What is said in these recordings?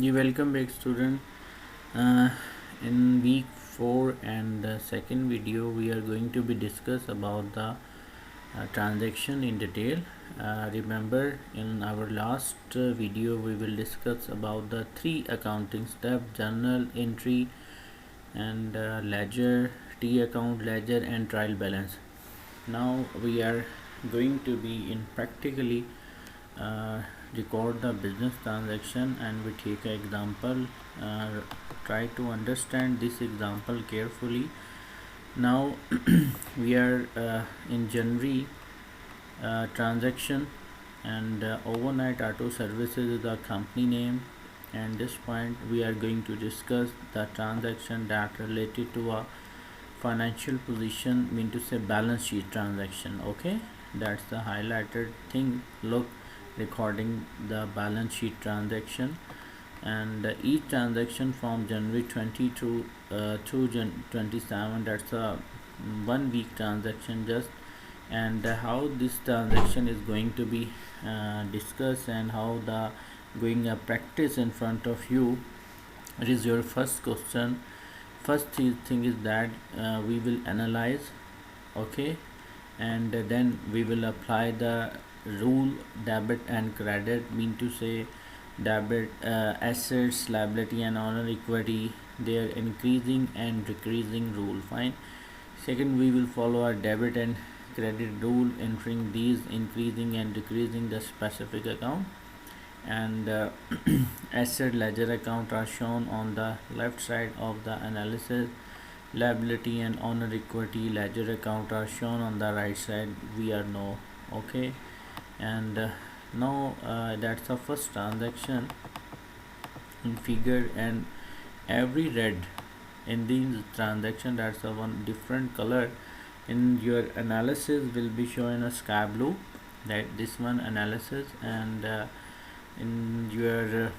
Ji welcome back student. uh, in week 4 and the second video we are going to be discuss about the transaction in detail. Remember in our last video we will discuss about the three accounting steps: journal entry and ledger, T account, ledger and trial balance. Now we are going to be in practically uh, record the business transaction, and we take an example. Try to understand this example carefully. Now we are in January transaction, and overnight auto services is the company name, and this point we are going to discuss the transaction that related to a financial position, mean to say balance sheet transaction. Okay, that's the highlighted thing. Look, recording the balance sheet transaction, and each transaction from January 20 to Jan 27, that's a 1 week transaction just. And how this transaction is going to be discussed, and how the going a practice in front of you. It is your first question. First thing is that we will analyze, okay, and then we will apply the rule debit and credit, mean to say debit assets, liability and honor equity, they are increasing and decreasing rule. Fine. Second, we will follow our debit and credit rule, entering these increasing and decreasing the specific account. And asset ledger account are shown on the left side of the analysis. Liability and honor equity ledger account are shown on the right side. We are know. Okay, and now that's the first transaction in figure, and every red in the transaction, that's a one different color in your analysis will be shown a sky blue, that this one analysis. And in your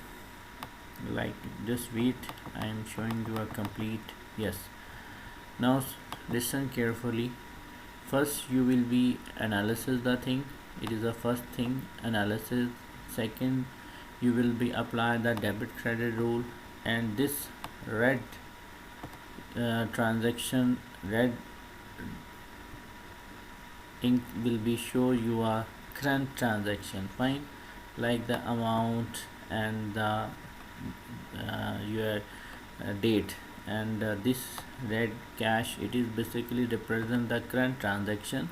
like, just wait, I am showing you a complete. Yes, now listen carefully. First you will be analysis the thing, it is the first thing, analysis. Second, you will be apply the debit credit rule, and this red transaction, red ink will be show you a current transaction. Fine, like the amount and the your date. And this red cash, it is basically represent the current transaction,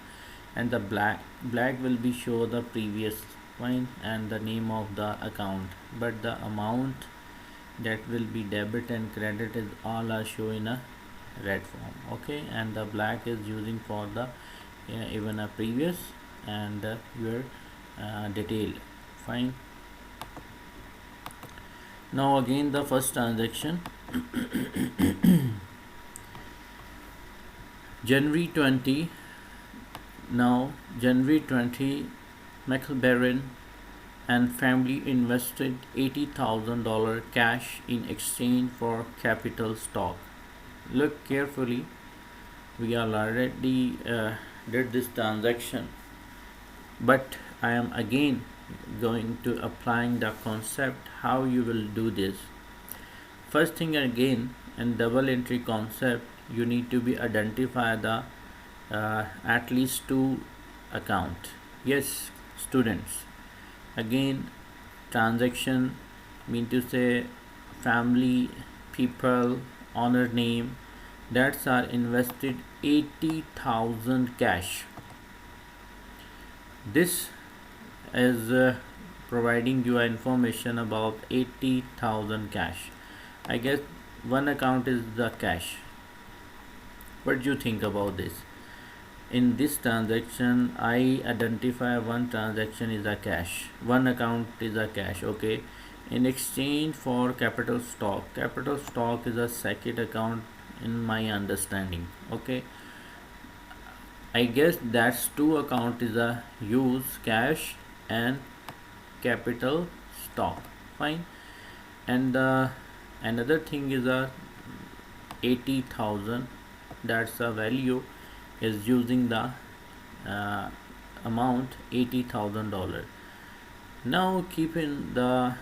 and the black will be show the previous. Fine, and the name of the account, but the amount that will be debit and credit is all are shown in a red form. Okay, and the black is using for the even a previous and your detail. Fine. Now again the first transaction, January 20. Now January 20, McLaren and family invested $80,000 cash in exchange for capital stock. Look carefully, we are already did this transaction, but I am again going to applying the concept how you will do this. First thing, again in double entry concept, you need to be identify the at least two account. Yes students, again transaction, mean to say family, people, owner name, that's are invested 80,000 cash. This is providing you information about 80,000 cash. I guess one account is the cash. What do you think about this? In this transaction I identify one transaction is a cash, one account is a cash. Okay, in exchange for capital stock, capital stock is a second account in my understanding. Okay, I guess that's two account is a use cash and capital stock. Fine, and the another thing is a 80,000, that's a value is using the amount $80,000. Now keep in the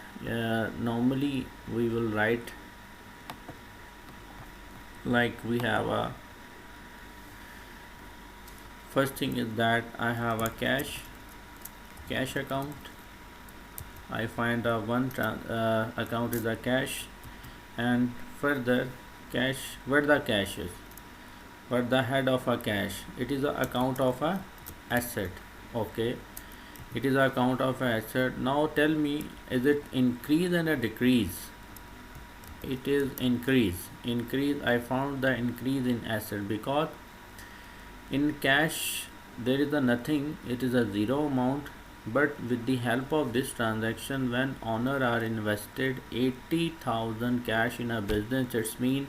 normally we will write like we have a first thing is that I have a cash account. I find a one account is a cash, and further cash, where the cash is, what the head of a cash, it is a account of a asset. Okay, it is a account of a asset. Now tell me, is it increase and a decrease? It is increase. I found the increase in asset because in cash there is a nothing, it is a zero amount. But with the help of this transaction, when owner are invested 80,000 cash in a business, it's mean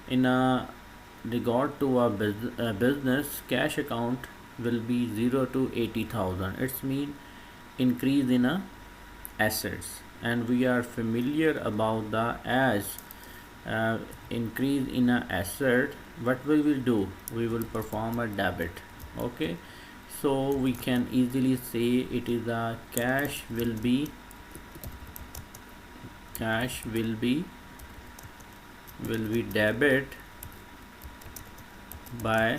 in a regard to a business, cash account will be 0 to 80,000. It's mean increase in a assets, and we are familiar about the as increase in a asset. What we will do, we will perform a debit. Okay, so we can easily say it is a cash will be debit by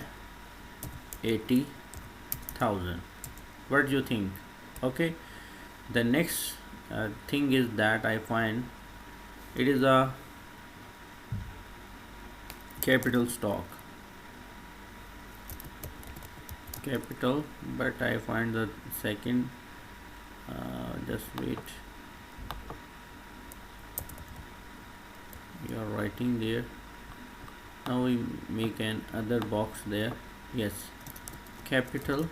80,000. What do you think? Okay, the next thing is that I find it is a capital stock, but I find the second, just wait, you are writing there. Now we make an other box there. Yes, capital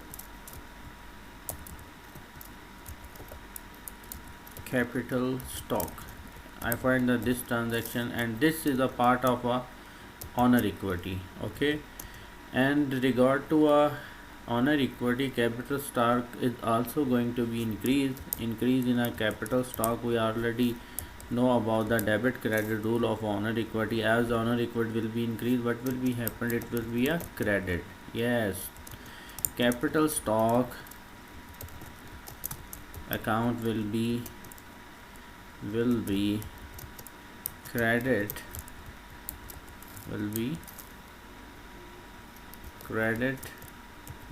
stock. I find that this transaction, and this is a part of a owner equity. Okay, and regard to a owner equity, capital stock is also going to be increase in a capital stock. We already know about the debit credit rule of owner equity. As owner equity will be increased, what will be happen, it will be a credit. Yes, capital stock account will be credit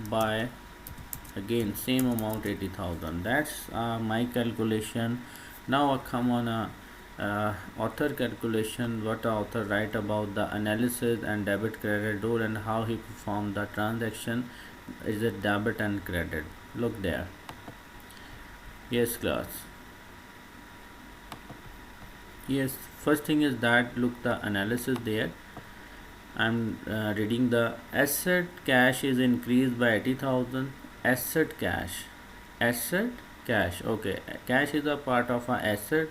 by again same amount 80,000. That's my calculation. Now I come on a author calculation, what the author write about the analysis and debit credit rule and how he performed the transaction. Is it debit and credit? Look there. Yes class. Yes, first thing is that look the analysis there. I'm reading the asset cash is increased by 80,000. Asset cash. Okay, cash is a part of a asset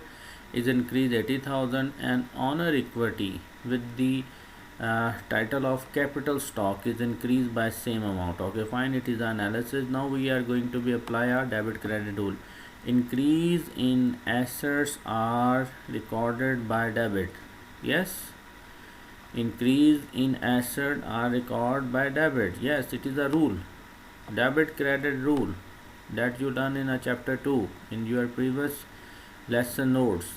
is increased 80,000, and owner equity with the title of capital stock is increased by same amount. Okay, fine, it is analysis. Now we are going to be apply our debit credit rule. Increase in assets are recorded by debit. Yes, increase in asset are recorded by debit. Yes, it is a rule, debit credit rule that you done in a chapter 2 in your previous lesson notes.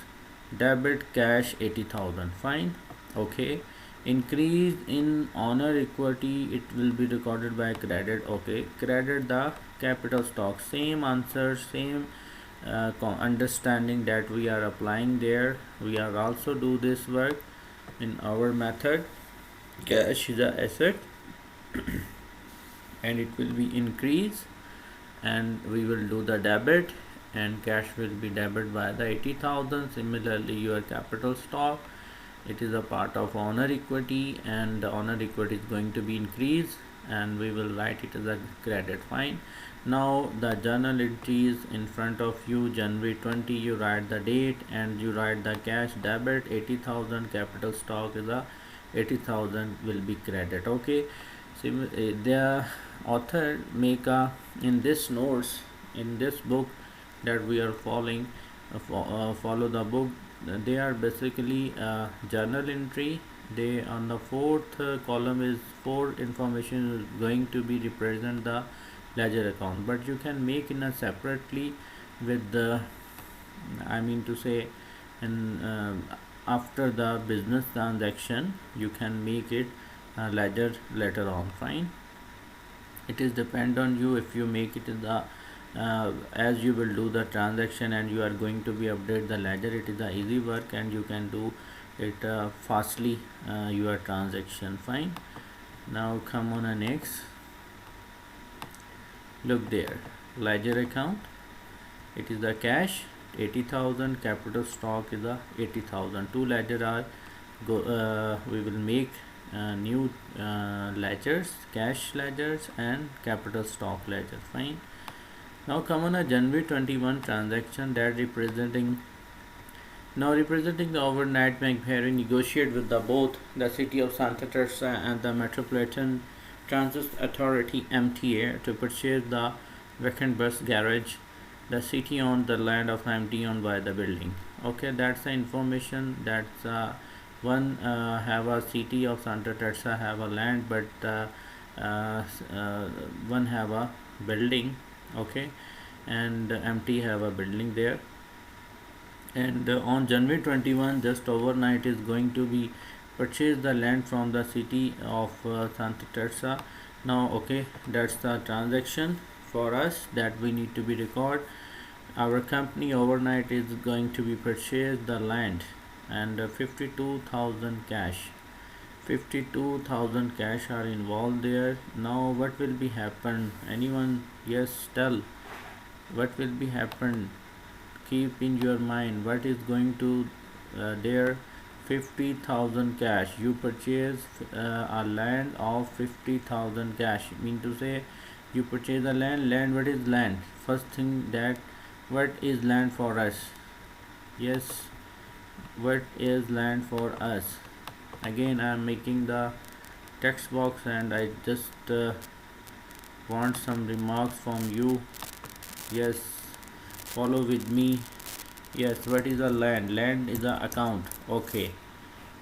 Debit cash 80,000. Fine. Okay, increase in owner equity, it will be recorded by credit. Okay, credit the capital stock. Same answer, same understanding that we are applying there. We are also do this work in our method. Cash is a asset and it will be increased, and we will do the debit, and cash will be debit by the 80,000. Similarly, your capital stock, it is a part of owner equity, and the owner equity is going to be increased, and we will write it as a credit. Fine. Now the journal entries in front of you, January 20, you write the date and you write the cash debit 80,000, capital stock is a 80,000 will be credit. Okay, so the author make a in this notes in this book that we are following follow the book. They are basically journal entry. They on the fourth column is for information is going to be represent the ledger account, but you can make in a separately with the I mean to say, and after the business transaction you can make it ledger later on. Fine, it is depend on you. If you make it in the as you will do the transaction and you are going to be update the ledger, it is a easy work and you can do it fastly your transaction. Fine, now come on a next. Look there, ledger account, it is the cash 80,000, capital stock is the 80,000. Two ledger are we will make new ledgers, cash ledgers and capital stock ledger. Fine, now come on a January 21 transaction that representing the overnight bank having negotiated with the both the city of Santa Teresa and the Metropolitan Transit Authority MTA to purchase the vacant bus garage. The city owned the land of MT owned by the building. Okay, that's the information. That's one have a city of Santa Teresa have a land, but one have a building. Okay, and MT have a building there. And on January 21, just overnight, is going to be purchase the land from the city of Santa Teresa. Now, okay, that's the transaction for us that we need to be record. Our company overnight is going to be purchased the land and 52,000 cash. 52,000 cash are involved there. Now, what will be happen? Anyone? Yes, tell. What will be happen? Keep in your mind what is going to there. 50,000 cash, you purchase a land of 50,000 cash, mean to say you purchase a land. What is land? First thing, that what is land for us? Yes, what is land for us? Again, I am making the text box and I just want some remarks from you. Yes, follow with me. Yes, what is a land? Land is a account. Okay,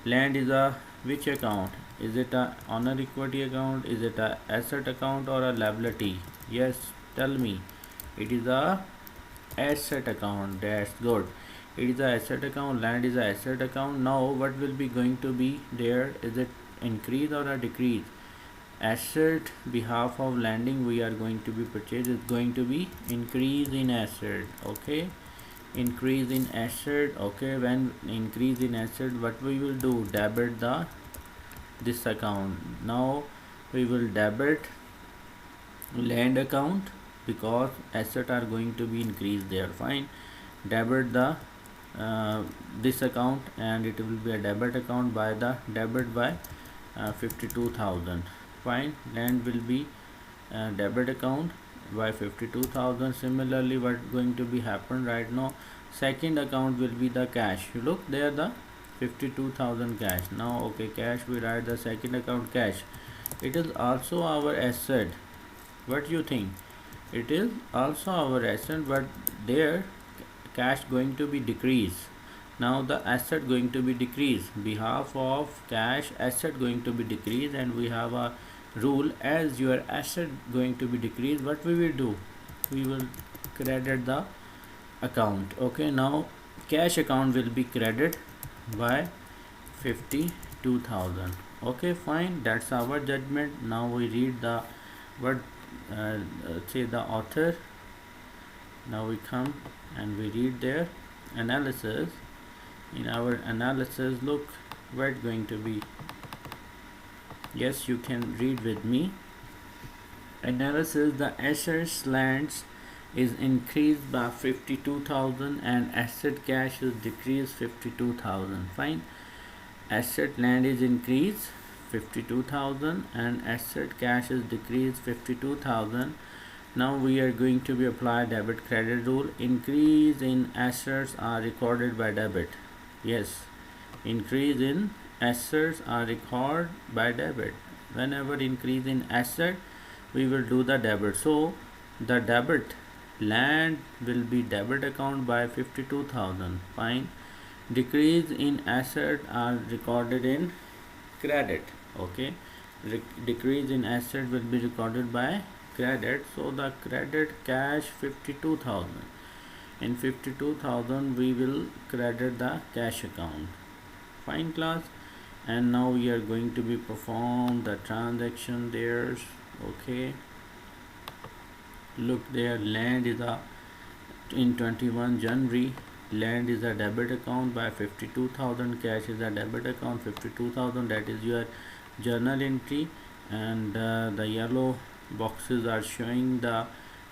land is a which account? Is it a honor equity account? Is it a asset account or a liability? Yes, tell me. It is a asset account. That's good. It is a asset account. Land is a asset account. Now what will be going to be there? Is it increase or a decrease? Asset behalf of landing we are going to be purchased is going to be increase in asset. Okay, increase in asset. Okay, when increase in asset, what we will do? Debit the this account. Now we will debit land account because asset are going to be increased there. Fine, debit the this account and it will be a debit account by the debit by 52,000. Fine, land will be debit account by 52,000. Similarly, what going to be happen right now? Second account will be the cash. You look there, the 52,000 cash. Now, okay, cash, we write the second account cash. It is also our asset. What you think? It is also our asset, but there cash going to be decrease. Now the asset going to be decreased. Behalf of cash, asset going to be decreased, and we have a rule, as your asset going to be decreased, what we will do? We will credit the account. Okay, now cash account will be credited by 52,000. Okay, fine, that's our judgment. Now we read the what say the author. Now we come and we read their analysis. In our analysis, look what going to be. Yes, you can read with me. Analysis: the assets lands is increased by 52,000 and asset cash is decreased 52,000. Fine, asset land is increased 52,000 and asset cash is decreased 52,000. Now we are going to be apply debit credit rule. Increase in assets are recorded by debit. Yes, increase in assets are recorded by debit. Whenever increase in asset, we will do the debit. So the debit land will be debit account by 52,000. Fine. Decrease in asset are recorded in credit. Okay, decrease in asset will be recorded by credit. So the credit cash 52,000. In 52,000 we will credit the cash account. Fine class. And now we are going to be perform the transaction there. Okay, look there, land is a in 21 January, land is a debit account by 52,000, cash is a debit account 52,000, that is your journal entry. And the yellow boxes are showing the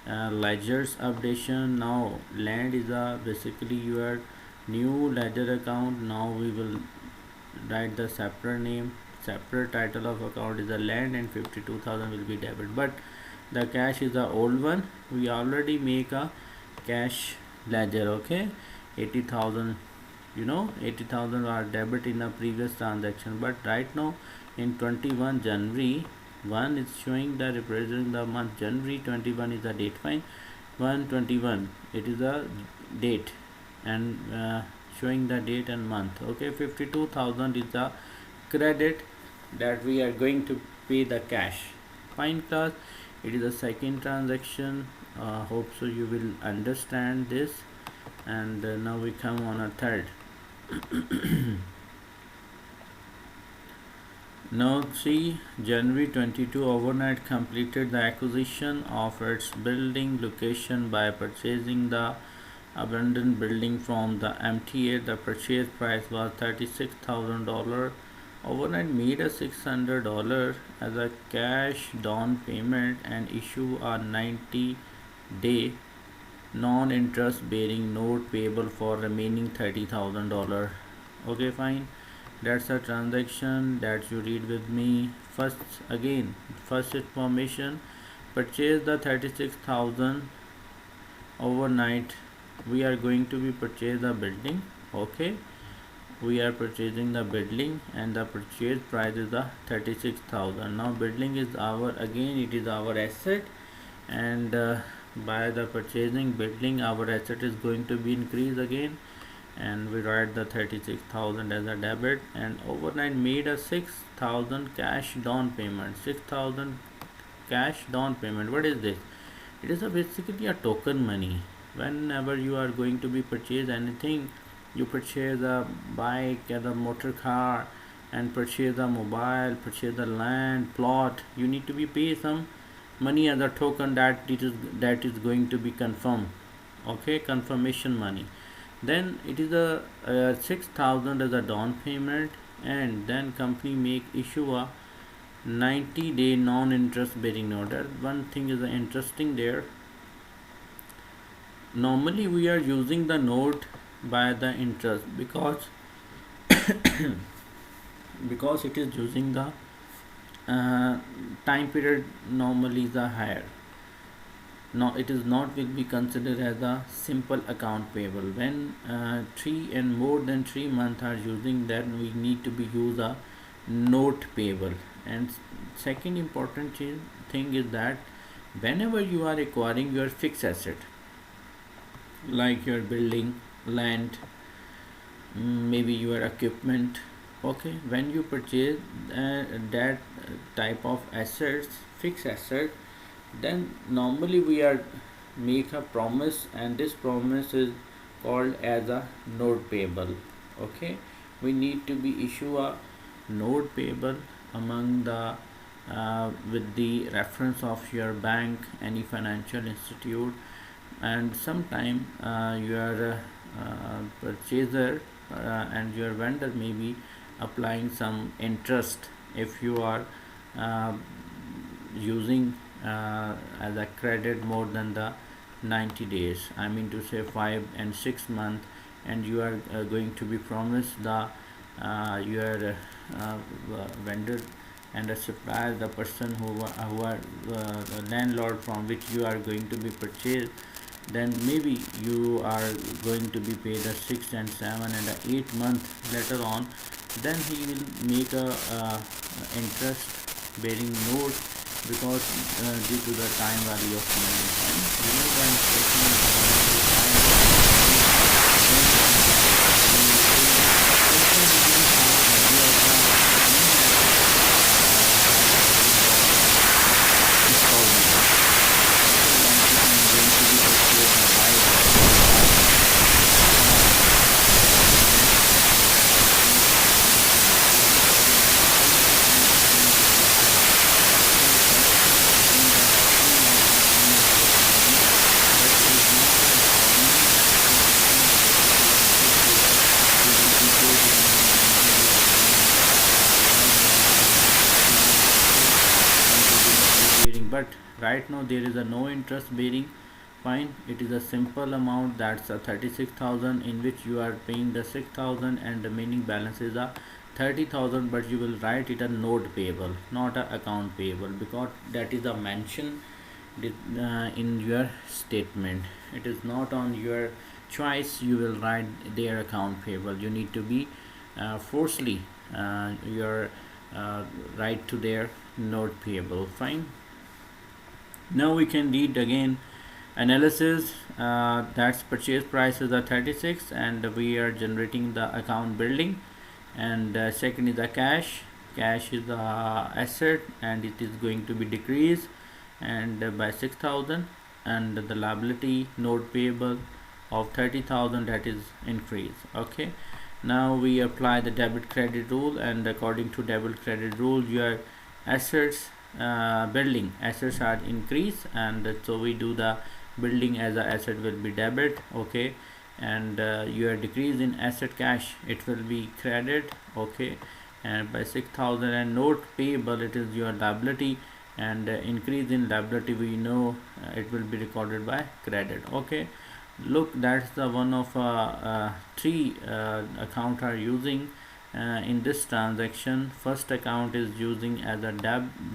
ledgers updation. Now land is a basically your new ledger account. Now we will write the separate name, separate title of account is a land, and 52,000 will be debit, but the cash is the old one. We already make a cash ledger. Okay, 80,000, 80,000 are debit in a previous transaction, but right now in 21 January, 1 is showing the representing the month January, 21 is the date. Fine, 1/21 it is a date, and showing the date and month. Okay, 52,000 is the credit that we are going to pay the cash. Fine class, it is a second transaction. Hope so you will understand this. And now we come on a third. Now see, January 22 overnight completed the acquisition of its building location by purchasing the abandoned building from the MTA. The purchase price was $36,000. Overnight made a $600 as a cash down payment and issue a 90-day non-interest bearing note payable for remaining $30,000. Okay, fine. That's a transaction that you read with me. First information, purchase the 36,000 overnight. We are going to be purchase the building. Okay, we are purchasing the building and the purchase price is the 36,000. Now building is our, again it is our asset, and by the purchasing building our asset is going to be increased again, and we write the 36,000 as a debit. And overnight made a 6,000 cash down payment. 6,000 cash down payment. What is this? It is basically a token money. Whenever you are going to be purchase anything, you purchase a bike or a motor car, and purchase a mobile, purchase the land plot, you need to be pay some money as a token that is going to be confirmed. Okay, confirmation money. Then it is a 6,000 as a down payment, and then company make issue a 90-day non-interest bearing note. One thing is interesting there. Normally we are using the note by the interest because because it is using the time period normally is a higher. Now it is not will be considered as a simple account payable. When 3 and more than 3 months are using, then we need to be use a note payable. And second important thing is that whenever you are acquiring your fixed asset like your building, land, maybe your equipment, okay, when you purchase that type of assets, fixed asset, then normally we are make a promise, and this promise is called as a note payable. Okay, we need to be issue a note payable among the with the reference of your bank, any financial institute, and sometime your purchaser and your vendor may be applying some interest if you are using as a credit more than the 90 days, I mean to say 5 and 6 months, and you are going to be promised the your vendor and a supplier, the person who are the landlord from which you are going to be purchased, then maybe you are going to be paid a 6 and 7 and a 8 month later on. Then he will make a interest bearing note because due to the time value of money. Remove the instruction right now there is a no interest bearing. Fine, it is a simple amount, that's a 36,000, in which you are paying the 6,000 and the remaining balance is a 30,000, but you will write it a note payable, not a account payable, because that is a mention in your statement. It is not on your choice, you will write their account payable. You need to be forcefully your write to their note payable. Fine. Now we can read again analysis. That's purchase price is a 36 and we are generating the account building, and second is the cash. Cash is the asset and it is going to be decreased and by 6,000, and the liability note payable of 30,000, that is increase. Okay, now we apply the debit credit rule, and according to debit credit rule your assets building assets are increased, and so we do the building as a asset will be debit. Okay, and your decrease in asset cash, it will be credit. Okay, and by 6,000, and note payable, it is your liability, and increase in liability we know it will be recorded by credit. Okay, look, that's the one of three account are using in this transaction. First account is using as a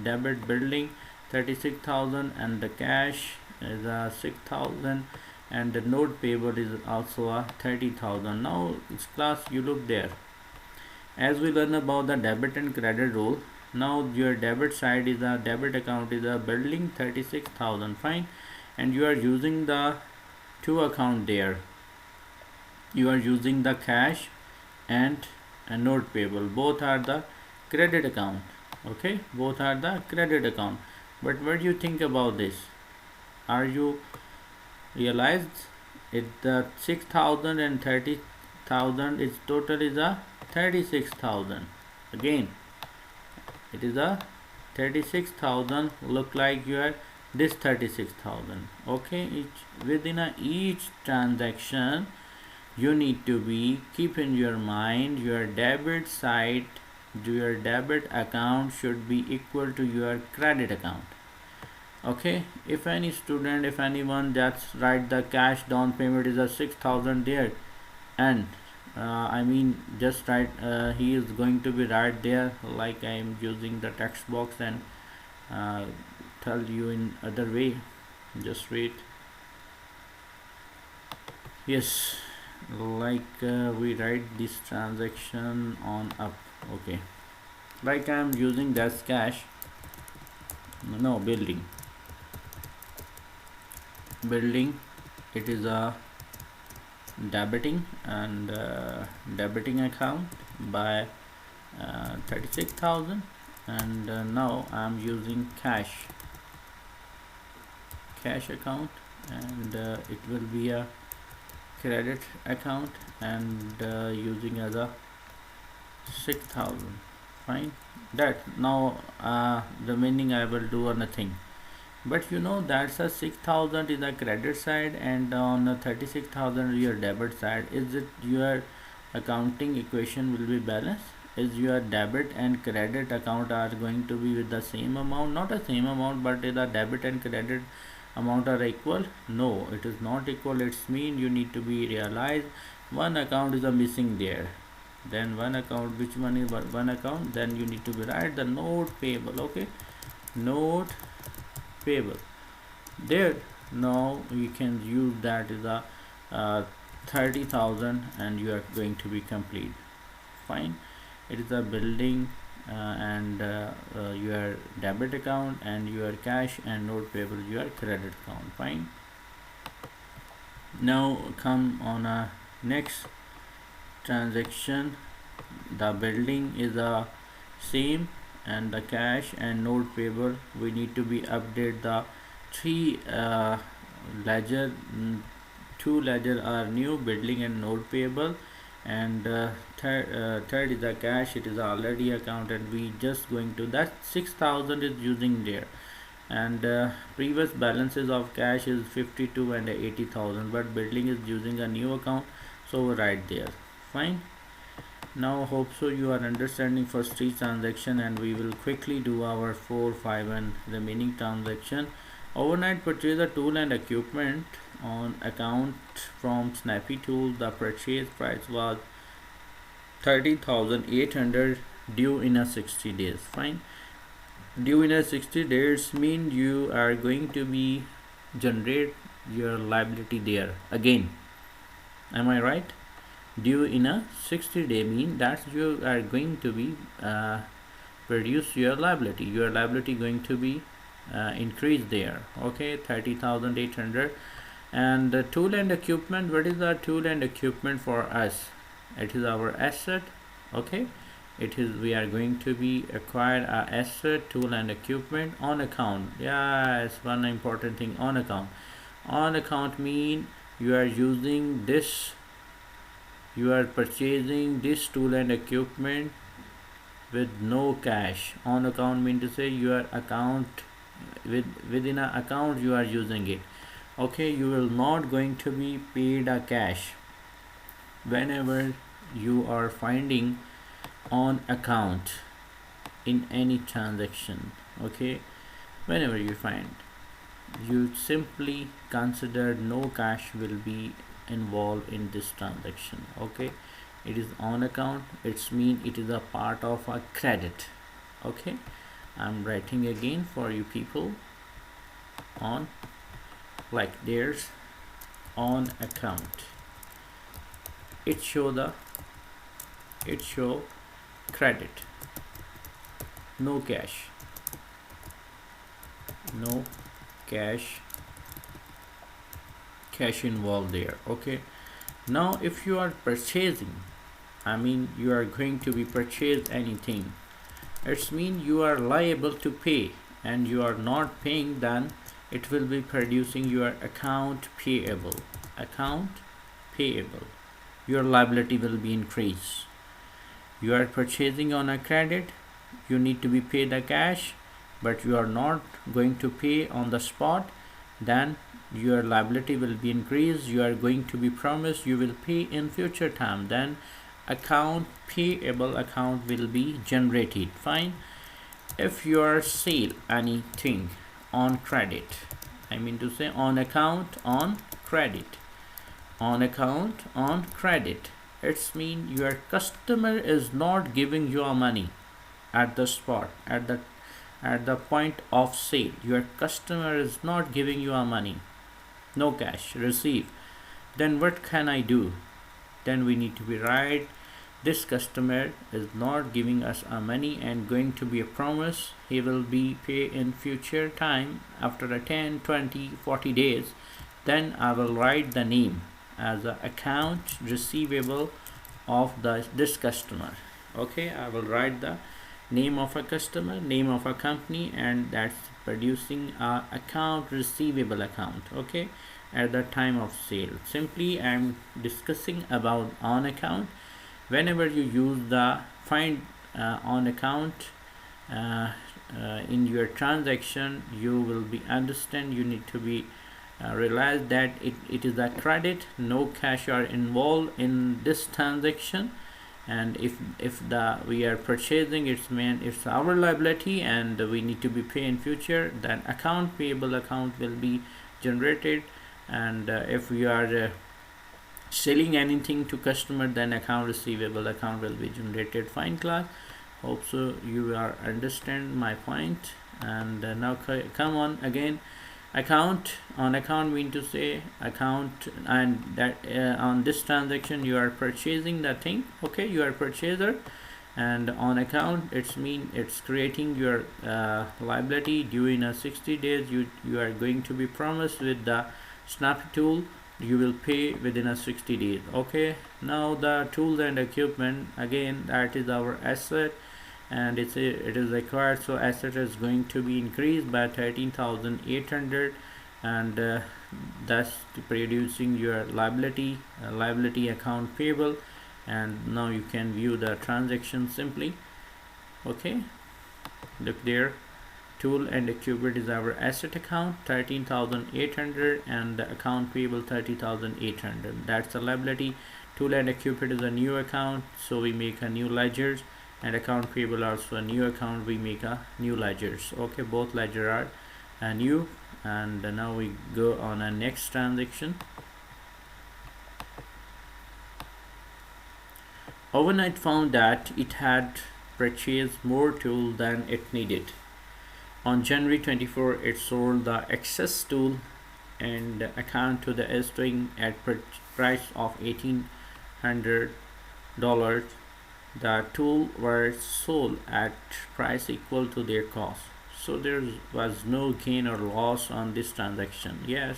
debit building 36,000, and the cash is 6,000, and the note payable is also a 30,000. Now this class, you look there, as we learn about the debit and credit rule. Now your debit side is a debit account is a building 36,000. Fine, and you are using the two account there. You are using the cash and a note payable, both are the credit account. Okay, both are the credit account. But what do you think about this? Are you realized it the 6,000 and 30,000 is total is a 36,000. Again, it is a 36,000. Look like you are this 36,000. Okay, within each transaction you need to be keep in your mind your debit side, your debit account should be equal to your credit account. Okay, if any student, if anyone that's write the cash down payment is a 6,000 there, and I mean just write he is going to be right there, like I am using the text box and tell you in other way. Just wait. Yes, like we write this transaction on up. Okay, like I am using that's cash, no building, it is a debiting and debiting account by 36,000, and now I am using cash account, and it will be a credit account, and using as a 6,000. Fine, that now the meaning I will do nothing, but you know that's a 6,000 is a credit side, and on a 36,000 your debit side. Is it your accounting equation will be balanced? Is your debit and credit account are going to be with the same amount? Not the same amount, but the debit and credit amount are equal? No, it is not equal. It's mean you need to be realized one account is a missing there. Then one account, which one is one account? Then you need to be write the note payable. Okay, note payable there. Now you can use that is a 30,000, and you are going to be complete. Fine, it is a building and your debit account, and your cash and note payable your credit account. Fine, now come on a next transaction. The building is a same, and the cash and note payable we need to be update the three ledger. Two ledger are new, building and note payable, and third is the cash, it is already accounted. We just going to that 6,000 is using there, and previous balances of cash is 52 and 80,000, but building is using a new account, so right there. Fine, now hope so you are understanding first three transaction, and we will quickly do our 4, 5 and remaining transaction. Overnight purchase a tool and equipment on account from Snappy Tool. The purchase price was 30,800 due in a 60 days. Fine. Due in a 60 days mean you are going to be generate your liability there again. Am I right? Due in a 60-day mean that you are going to be produce your liability. Your liability going to be increased there. Okay, 30,800. And the tool and equipment, what is the tool and equipment for us? It is our asset. Okay, it is, we are going to be acquire a asset, tool and equipment on account. Yes, one important thing, on account. On account mean you are using this, you are purchasing this tool and equipment with no cash. On account mean to say your account, within an account you are using it. Okay, you will not going to be paid a cash whenever you are finding on account in any transaction. Okay, whenever you find, you simply consider no cash will be involved in this transaction. Okay, it is on account, it's mean it is a part of a credit. Okay, I'm writing again for you people. On, like there's on account, it show credit, no cash, no cash involved there. Okay, now if you are purchasing, I mean you are going to be purchase anything, it's mean you are liable to pay, and you are not paying, then it will be producing your account payable. Your liability will be increased. You are purchasing on a credit, you need to be paid the cash, but you are not going to pay on the spot, then your liability will be increased. You are going to be promised you will pay in future time, then account payable account will be generated. Fine. If you are sell anything on credit, I mean to say on account on credit, it's mean your customer is not giving you a money at the spot, at the point of sale. Your customer is not giving you a money, no cash receive. Then what can I do? Then we need to be right, this customer is not giving us a money and going to be a promise he will be pay in future time after a 10, 20, 40 days. Then I will write the name as a account receivable of this customer. Okay, I will write the name of a customer, name of a company, and that's producing a account receivable account. Okay, at the time of sale. Simply I'm discussing about on account. Whenever you use the find on account in your transaction, you will be understand, you need to be realize that it is a credit, no cash are involved in this transaction. And if we are purchasing, it's our liability and we need to be paid in future, then account payable account will be generated. And if we are selling anything to customer, then account receivable account will be generated. Fine class, hope so you are understand my point. And now come on again, account on account mean to say account, and that on this transaction you are purchasing the thing. Okay, you are purchaser, and on account it's mean it's creating your liability due in a 60 days. You are going to be promised with the Snappy Tool you will pay within a 60 days. Okay, now the tools and equipment, again that is our asset and it is required, so asset is going to be increased by 13,800, and thus producing your liability account payable. And now you can view the transaction simply. Okay, look there, tool and equipment is our asset account 13,800 and the account payable 30,800. That's the liability. Tool and equipment is a new account, so we make a new ledgers, and account payable also a new account, we make a new ledgers. Okay, both ledger are new and now we go on a next transaction. Overnight found that it had purchased more tool than it needed. On January 24, it sold the excess tool and account to the S-Twing at price of $1,800. The tool were sold at price equal to their cost, so there was no gain or loss on this transaction. Yes,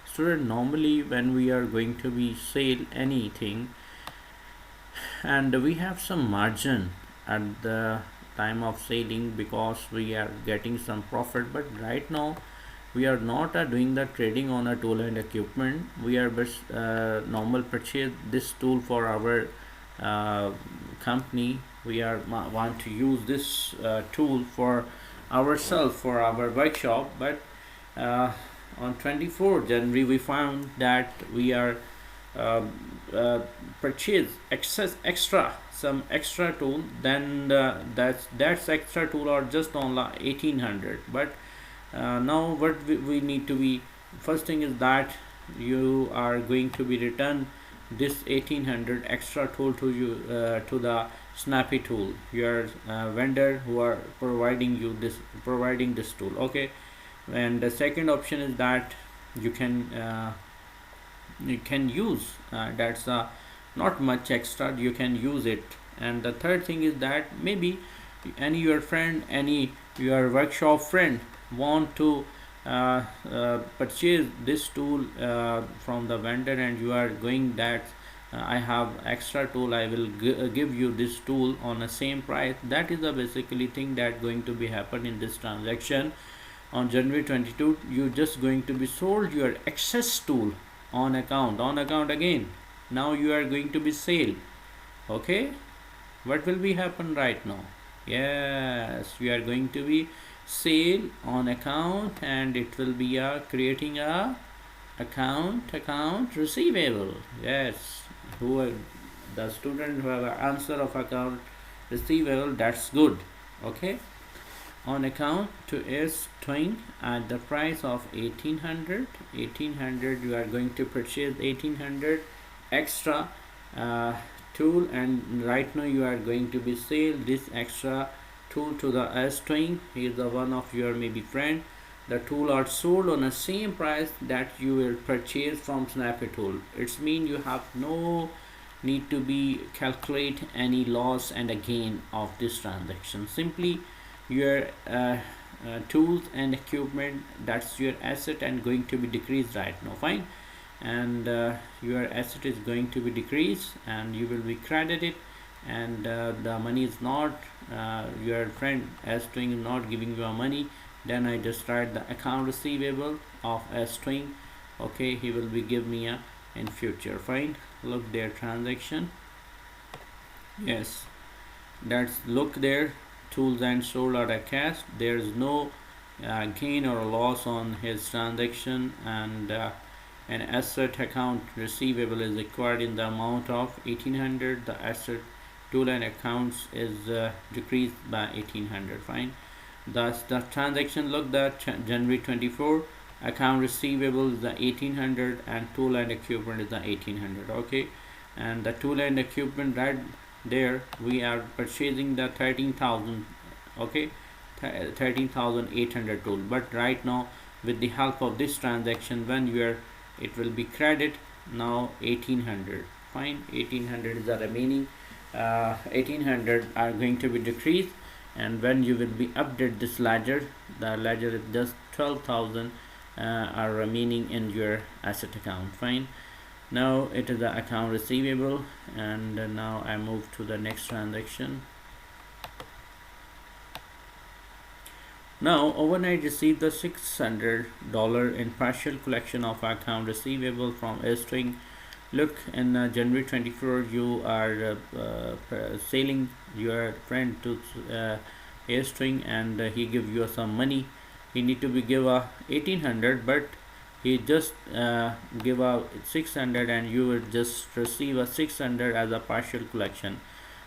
student, normally when we are going to be sell anything and we have some margin at the time of selling because we are getting some profit, but right now we are not doing the trading on a tool and equipment. We are just normal purchase this tool for our company. We are want to use this tool for ourselves, for our workshop, but on 24th January we found that we are purchase some extra tool, then that's extra tool are just on 1800. But now what we need to be, first thing is that you are going to be return this 1800 extra tool to you to the Snappy tool, your vendor who are providing this tool. Okay, and the second option is that you can use that's not much extra, you can use it. And the third thing is that maybe any your friend, any your workshop friend want to purchase this tool from the vendor, and you are going that I have extra tool, I will give you this tool on the same price. That is the basically thing that going to be happen in this transaction. On January 22, you just going to be sold your excess tool on account again. Now you are going to be sale. Okay, what will be happen right now? Yes, we are going to be sale on account, and it will be creating a account receivable. Yes, the student who have an answer of account receivable, that's good. Okay, on account to S-Twing at the price of 1800. You are going to purchase 1800 extra tool, and right now you are going to be sell this extra tool to the S-Twing. He is the one of your maybe friend. The tool are sold on the same price that you will purchase from Snappy tool. It's mean you have no need to be calculate any loss and a gain of this transaction. Simply your tools and equipment, that's your asset and going to be decreased right now. Fine, and your asset is going to be decreased and you will be credited, and the money is not your friend S-Twing is not giving you a money. Then I just write the account receivable of S-Twing. Okay, he will be give me a in future. Fine, look their transaction. Yes, that's look there, tools and sold at a cash. There is no gain or loss on his transaction, and an asset account receivable is acquired in the amount of 1800. The asset tool and accounts is decreased by 1800. Fine, thus the transaction look that January 24 account receivable is the 1800 and tool and equipment is the 1800. Okay, and the tool and equipment right there we are purchasing the 13,000. Okay, 13,800 tool, but right now with the help of this transaction, when you are it will be credit now 1800. Fine, 1800 is the remaining 1800 are going to be decreased, and when you will be update this ledger, the ledger is just 12,000 are remaining in your asset account. Fine, now it is the account receivable, and now I move to the next transaction. Now overnight received the $600 in partial collection of account receivable from S-Twing. Look, in January 24 you are selling your friend to S-Twing, and he give you some money. He need to be give a 1800, but he just give out 600, and you will just receive a 600 as a partial collection.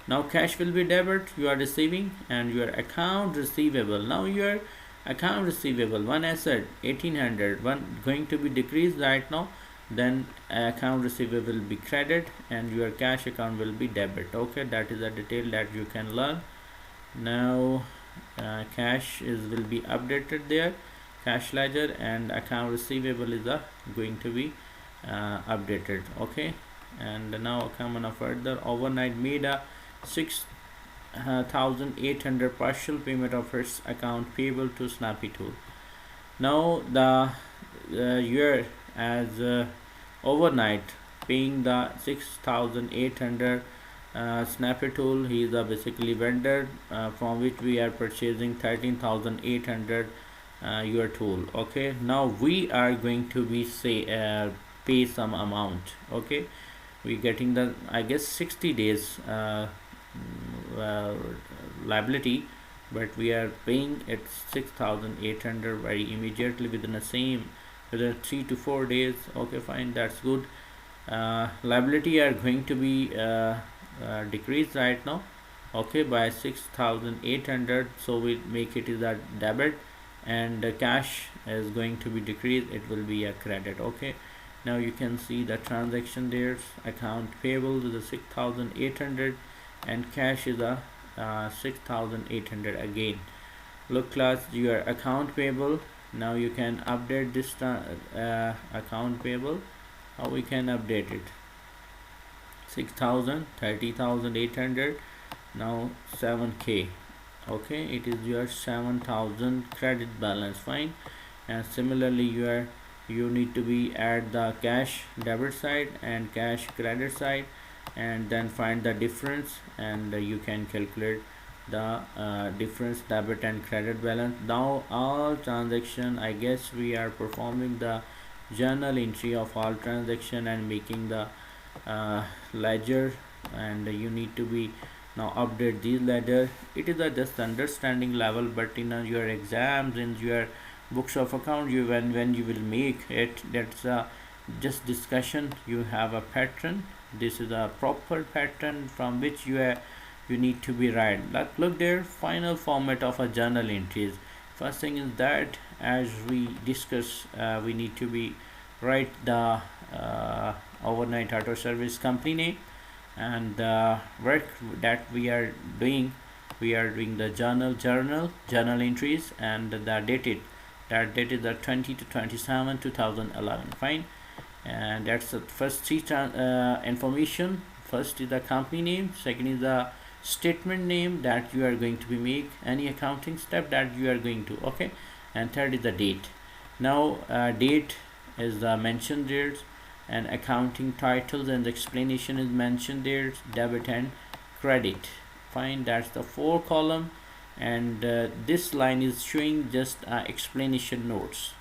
Now cash will be debit, you are receiving, and your account receivable. Now your account receivable, one asset 1800, one going to be decreased right now, then account receivable will be credit and your cash account will be debit. Okay, that is a detail that you can learn. Now cash will be updated there, cash ledger, and account receivable is going to be updated. Okay, and now come on a further. Overnight made a 6,800 partial payment of its account payable to Snappy Tool. Now the year as overnight paying the 6,800 Snappy Tool. He is a basically vendor from which we are purchasing 13,800 your tool. Okay, now we are going to be pay some amount. Okay, we getting the I guess 60 days liability, but we are paying it 6,800 very immediately within within 3 to 4 days. Okay, fine, that's good. Liability are going to be decreased right now, okay, by 6,800, so we make it is a debit, and the cash is going to be decreased, it will be a credit. Okay, now you can see the transaction there. Account payable is a 6,800 and cash is a 6,800 again. Look class, your account payable. Now you can update this account payable. How we can update it? 6,000, 30,800, now 7k. Okay, it is your 7,000 credit balance. Fine. And similarly you need to be at the cash debit side and cash credit side, and then find the difference, and you can calculate the difference debit and credit balance. Now all transaction, I guess we are performing the journal entry of all transaction and making the ledger, and you need to be now update these ledger. It is a just understanding level, but in your exams, in your books of account, you when you will make it, that's a just discussion. You have a pattern. This is a proper pattern from which you need to be right. Look there, final format of a journal entries. First thing is that, as we discuss, we need to be write the overnight auto service company name, and the work that we are doing the journal entries, and the date is the 20 to 27 2011. Fine. And that's the first three information. First is the company name, second is the statement name that you are going to be make, any accounting step that you are going to. Okay, and third is the date. Now date is the mentioned there, and accounting titles and the explanation is mentioned there, debit and credit. Fine, that's the 4 column, and this line is showing just explanation notes.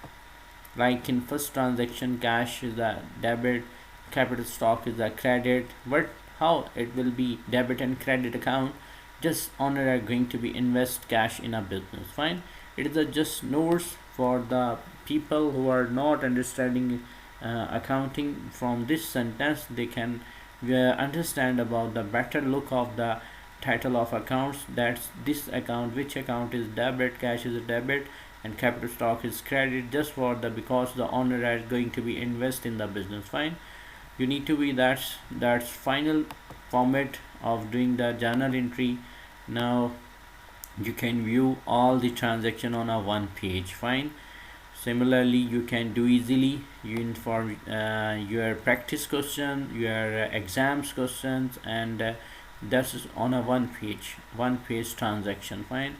Like in first transaction, cash is a debit, capital stock is a credit. But how it will be debit and credit account? Just owner are going to be invest cash in a business. Fine. It is a just notes for the people who are not understanding accounting. From this sentence, they can understand about the better look of the title of accounts. That's this account, which account is debit, cash is a debit, and capital stock is credit, just for the because the owner is going to be invest in the business. Fine. You need to be that's final format of doing the journal entry. Now you can view all the transaction on a one page. Fine. Similarly, you can do easily for your practice question, your exams questions, and that's on a one page transaction. Fine.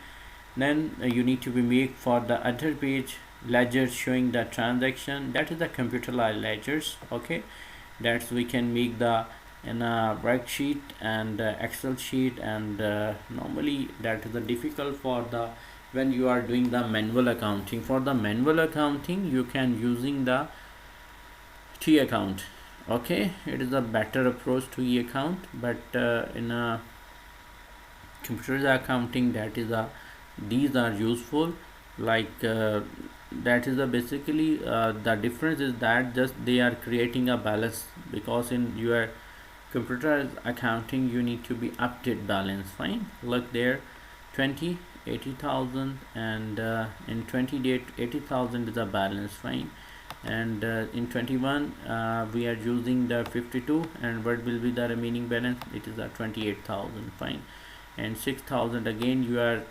Then you need to be make for the other page ledger showing the transaction. That is the computerized ledgers. Okay, that's we can make the in a worksheet and Excel sheet, and normally that is difficult for the when you are doing the manual accounting. For the manual accounting, you can using the T account. Okay, it is a better approach to E account, but in a computerized accounting, that is a these are useful. Like that is basically the difference is that just they are creating a balance, because in your computerized accounting you need to be update balance. Fine. Look there, 20 80,000, and in 20 day 80,000 is a balance, fine. And in 21 we are using the 52, and what will be the remaining balance? It is a 28,000, fine. And 6,000 again you are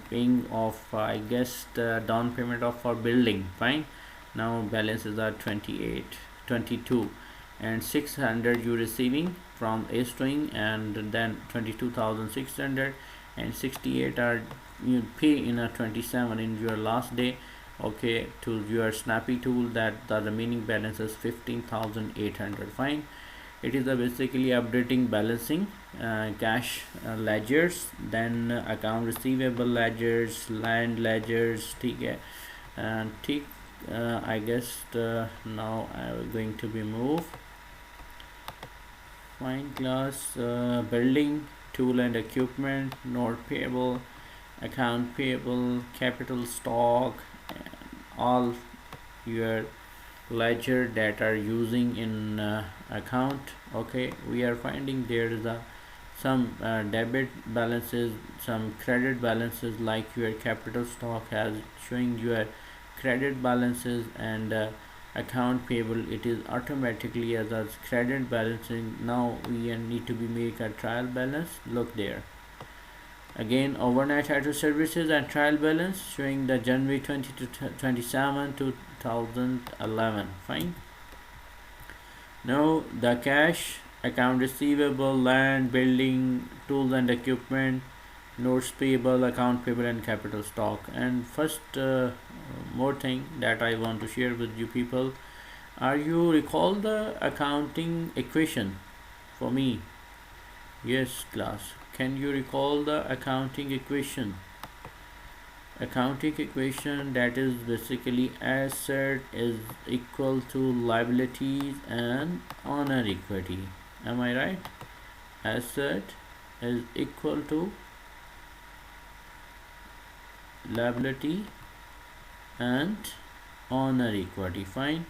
paying off, I guess, the down payment of for building, fine. Now balances are 22, and 600 you receiving from Estwing, and then 22,600, and 68 are you pay in a 27 in your last day, okay, to your Snappy tool, that the remaining balance is 15,800, fine. It is basically updating balancing cash ledgers, then account receivable ledgers, land ledgers, and I guess now I'm going to be moved, fine class, building, tool and equipment, note payable, account payable, capital stock, and all your ledger that are using in account, okay. We are finding there is some debit balances, some credit balances, like your capital stock has showing your credit balances, and account payable, it is automatically as a credit balancing. Now we need to be make a trial balance, look there again, overnight auto services and trial balance showing the January 20 to 27 2011, fine. Now the cash, account receivable, land, building, tools and equipment, notes payable, account payable, and capital stock. And first more thing that I want to share with you people, are you recall the accounting equation for me? Yes class, can you recall the accounting equation? Accounting equation, that is basically asset is equal to liabilities and owner equity, am I right? Asset is equal to liability and owner equity, fine.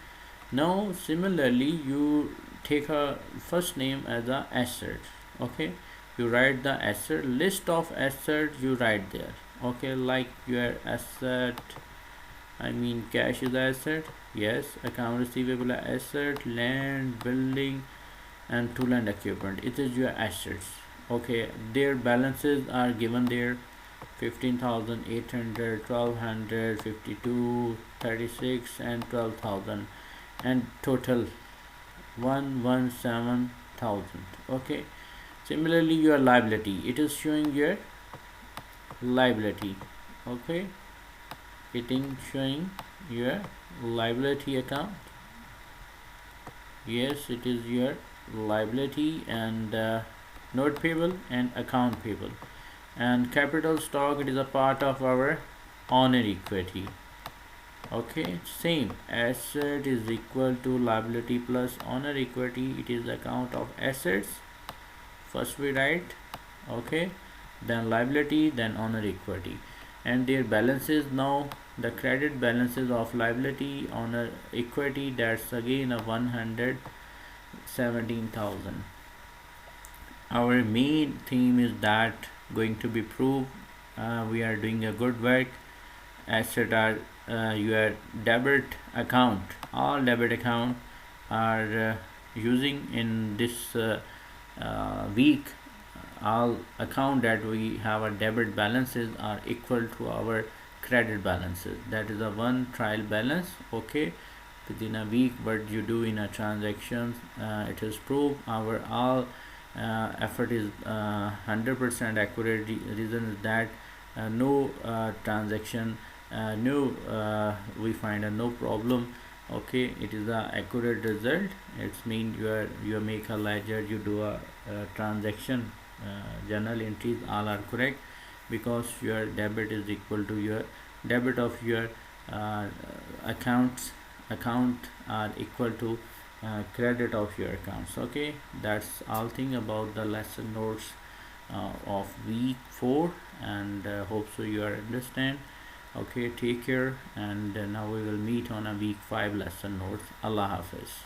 Now similarly you take a first name as a asset, okay, you write the asset list of assets, you write there, okay, like your asset, I mean cash is asset, yes, account receivable asset, land, building, and tool and equipment, it is your assets, okay. Their balances are given there, 15,800, 1,200, 52, 36, and 12,000, and total 117,000, okay. Similarly your liability, it is showing your liability, okay, it is showing your liability account, yes, it is your liability, and note payable and account payable. And capital stock, it is a part of our owner equity, okay. Same, asset is equal to liability plus owner equity, it is account of assets, first we write, okay, then liability, then owner equity, and their balances. Now the credit balances of liability, owner equity, that's again a 117,000. Our main theme is that going to be proved we are doing a good work. Asset are your debit account, all debit account are using in this week, all account that we have a debit balances are equal to our credit balances, that is a one trial balance, okay. Within a week what you do in a transaction, it is proved our all effort is 100% accurate. Reason is that no transaction, we find no problem, okay. It is a accurate result, it's mean you make a ledger, you do a transaction, journal entries all are correct, because your debit is equal to your debit of your account are equal to credit of your accounts, okay. That's all thing about the lesson notes of week 4, and hope so you are understand, okay. Take care, and now we will meet on a week 5 lesson notes. Allah Hafiz.